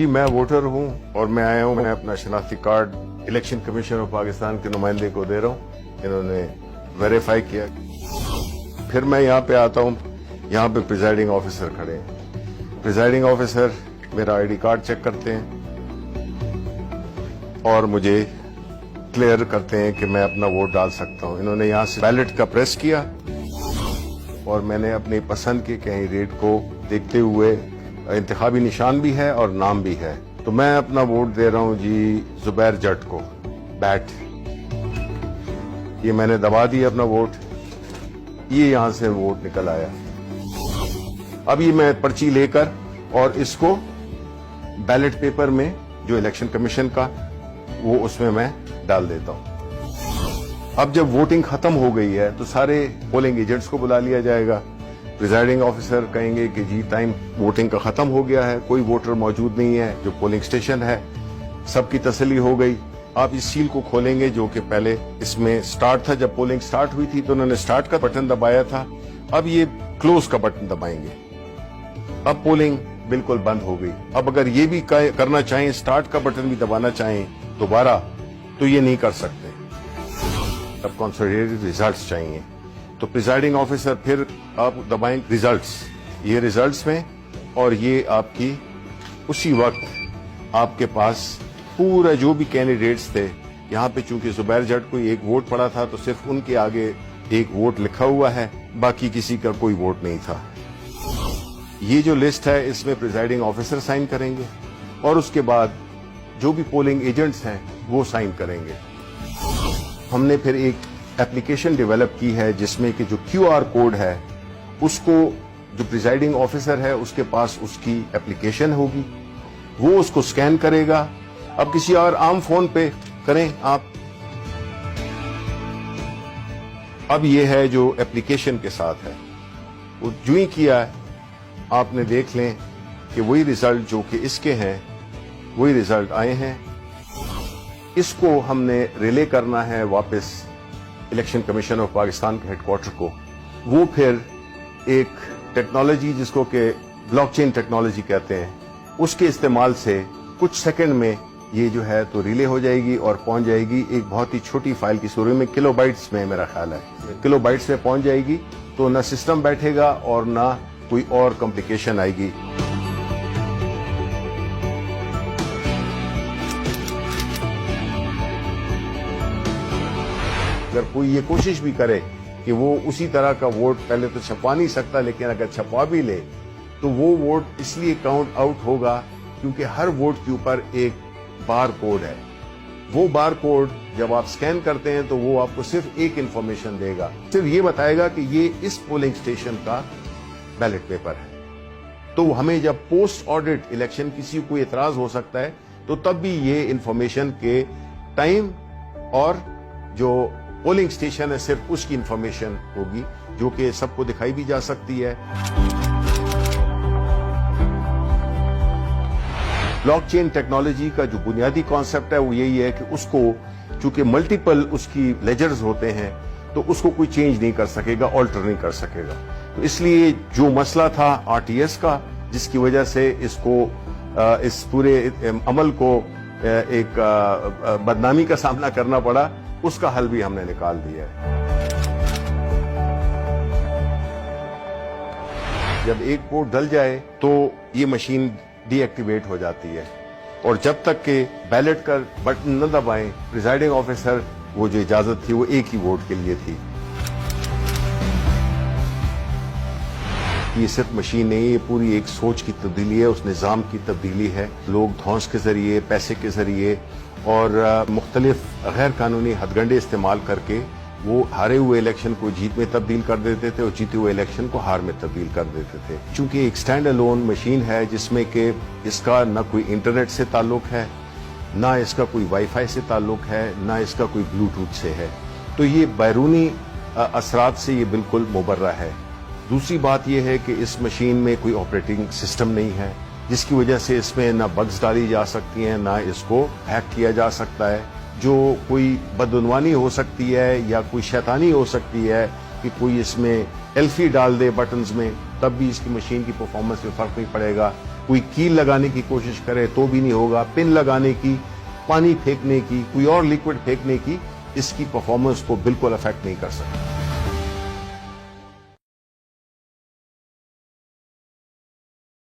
جی میں ووٹر ہوں اور میں آیا ہوں. میں اپنا شناختی card election commission of Pakistan کے نمائندے کو دے رہا ہوں. انہوں نے ویریفائی کیا. پھر میں یہاں پہ آتا ہوں. یہاں پہ پریزائڈنگ آفیسر کھڑے ہیں. پریزائڈنگ آفیسر میرا آئی ڈی کارڈ چیک کرتے ہیں اور مجھے کلیئر کرتے ہیں کہ میں اپنا ووٹ ڈال سکتا ہوں. انہوں نے یہاں سے بیلٹ کا پریس کیا اور میں نے اپنی پسند کے کینڈیڈیٹ کو دیکھتے ہوئے, انتخابی نشان بھی ہے اور نام بھی ہے, تو میں اپنا ووٹ دے رہا ہوں جی زبیر جٹ کو. بیٹ یہ میں نے دبا دیا اپنا ووٹ. یہ یہاں سے ووٹ نکل آیا. اب یہ میں پرچی لے کر اور اس کو بیلٹ پیپر میں جو الیکشن کمیشن کا وہ اس میں ڈال دیتا ہوں. اب جب ووٹنگ ختم ہو گئی ہے تو سارے پولنگ ایجنٹس کو بلا لیا جائے گا. پریزائڈنگ آفیسر کہیں گے کہ جی ٹائم ووٹنگ کا ختم ہو گیا ہے, کوئی ووٹر موجود نہیں ہے جو پولنگ اسٹیشن ہے. سب کی تسلی ہو گئی. آپ اس سیل کو کھولیں گے جو کہ پہلے اس میں سٹارٹ تھا. جب پولنگ سٹارٹ ہوئی تھی تو انہوں نے سٹارٹ کا بٹن دبایا تھا. اب یہ کلوز کا بٹن دبائیں گے. اب پولنگ بالکل بند ہو گئی. اب اگر یہ بھی کرنا چاہیں, سٹارٹ کا بٹن بھی دبانا چاہیں دوبارہ, تو یہ نہیں کر سکتے. اب کنسولیڈیٹڈ ریزلٹس چاہیے تو پریزائڈنگ آفیسر پھر آپ دبائیں ریزلٹس. یہ ریزلٹس میں اور یہ آپ کی اسی وقت آپ کے پاس پورا جو بھی کینڈیڈیٹس تھے. یہاں پہ چونکہ زبیر جٹ کو ایک ووٹ پڑا تھا تو صرف ان کے آگے ایک ووٹ لکھا ہوا ہے, باقی کسی کا کوئی ووٹ نہیں تھا. یہ جو لسٹ ہے اس میں پریزائڈنگ آفیسر سائن کریں گے اور اس کے بعد جو بھی پولنگ ایجنٹس ہیں وہ سائن کریں گے. ہم نے پھر ایک اپلیکیشن ڈیولپ کی ہے جس میں کہ جو کیو آر کوڈ ہے اس کو جو پریزائڈنگ آفیسر ہے اس کے پاس اس کی اپلیکیشن ہوگی, وہ اس کو سکین کرے گا. اب کسی اور عام فون پہ کریں آپ. اب یہ ہے جو اپلیکیشن کے ساتھ ہے, وہ جو ہی کیا ہے آپ نے دیکھ لیں کہ وہی ریزلٹ جو کہ اس کے ہیں وہی ریزلٹ آئے ہیں. اس کو ہم نے ریلے کرنا ہے واپس الیکشن کمیشن آف پاکستان کے ہیڈ کوارٹر کو. وہ پھر ایک ٹیکنالوجی جس کو کہ بلاک چین ٹیکنالوجی کہتے ہیں, اس کے استعمال سے کچھ سیکنڈ میں یہ جو ہے تو ریلے ہو جائے گی اور پہنچ جائے گی ایک بہت ہی چھوٹی فائل کی صورت میں. کلو بائٹس میں میرا خیال ہے کلو بائٹس میں پہنچ جائے گی. تو نہ سسٹم بیٹھے گا اور نہ کوئی اور کمپلیکیشن آئے گی. اگر کوئی یہ کوشش بھی کرے کہ وہ اسی طرح کا ووٹ پہلے تو چھپا نہیں سکتا, لیکن اگر چھپا بھی لے تو وہ ووٹ اس لیے کاؤنٹ آؤٹ ہوگا کیونکہ ہر ووٹ کے اوپر ایک بار کوڈ ہے. وہ بار کوڈ جب آپ سکین کرتے ہیں تو وہ آپ کو صرف ایک انفارمیشن دے گا, صرف یہ بتائے گا کہ یہ اس پولنگ اسٹیشن کا بیلٹ پیپر ہے. تو ہمیں جب پوسٹ آڈٹ الیکشن کسی کو اعتراض ہو سکتا ہے تو تب بھی یہ انفارمیشن کے ٹائم اور جو پولنگ اسٹیشن ہے صرف اس کی انفارمیشن ہوگی جو کہ سب کو دکھائی بھی جا سکتی ہے. بلاک چین ٹیکنالوجی کا جو بنیادی کانسیپٹ ہے وہ یہی ہے کہ اس کو چونکہ ملٹیپل اس کی لیجرز ہوتے ہیں تو اس کو کوئی چینج نہیں کر سکے گا, آلٹر نہیں کر سکے گا. تو اس لیے جو مسئلہ تھا آر ٹی ایس کا جس کی وجہ سے اس کو اس پورے عمل کو ایک بدنامی کا سامنا کرنا پڑا, اس کا حل بھی ہم نے نکال دیا ہے. جب ایک ووٹ ڈل جائے تو یہ مشین ڈی ایکٹیویٹ ہو جاتی ہے اور جب تک کہ بیلٹ کا بٹن نہ دبائیں پریزائڈنگ آفیسر وہ جو اجازت تھی وہ ایک ہی ووٹ کے لیے تھی. یہ صرف مشین نہیں, یہ پوری ایک سوچ کی تبدیلی ہے, اس نظام کی تبدیلی ہے. لوگ دھونس کے ذریعے, پیسے کے ذریعے اور مختلف غیر قانونی ہتھ کنڈے استعمال کر کے وہ ہارے ہوئے الیکشن کو جیت میں تبدیل کر دیتے تھے اور جیتے ہوئے الیکشن کو ہار میں تبدیل کر دیتے تھے. چونکہ ایک اسٹینڈ الون مشین ہے جس میں کہ اس کا نہ کوئی انٹرنیٹ سے تعلق ہے, نہ اس کا کوئی وائی فائی سے تعلق ہے, نہ اس کا کوئی بلوٹوتھ سے ہے, تو یہ بیرونی اثرات سے یہ بالکل مبرہ ہے. دوسری بات یہ ہے کہ اس مشین میں کوئی آپریٹنگ سسٹم نہیں ہے جس کی وجہ سے اس میں نہ بگز ڈالی جا سکتی ہیں, نہ اس کو ہیک کیا جا سکتا ہے. جو کوئی بدعنوانی ہو سکتی ہے یا کوئی شیطانی ہو سکتی ہے کہ کوئی اس میں ایلفی ڈال دے بٹنز میں, تب بھی اس کی مشین کی پرفارمنس میں فرق نہیں پڑے گا. کوئی کیل لگانے کی کوشش کرے تو بھی نہیں ہوگا, پن لگانے کی, پانی پھینکنے کی, کوئی اور لیکوڈ پھینکنے کی, اس کی پرفارمنس کو بالکل افیکٹ نہیں کر سکتا.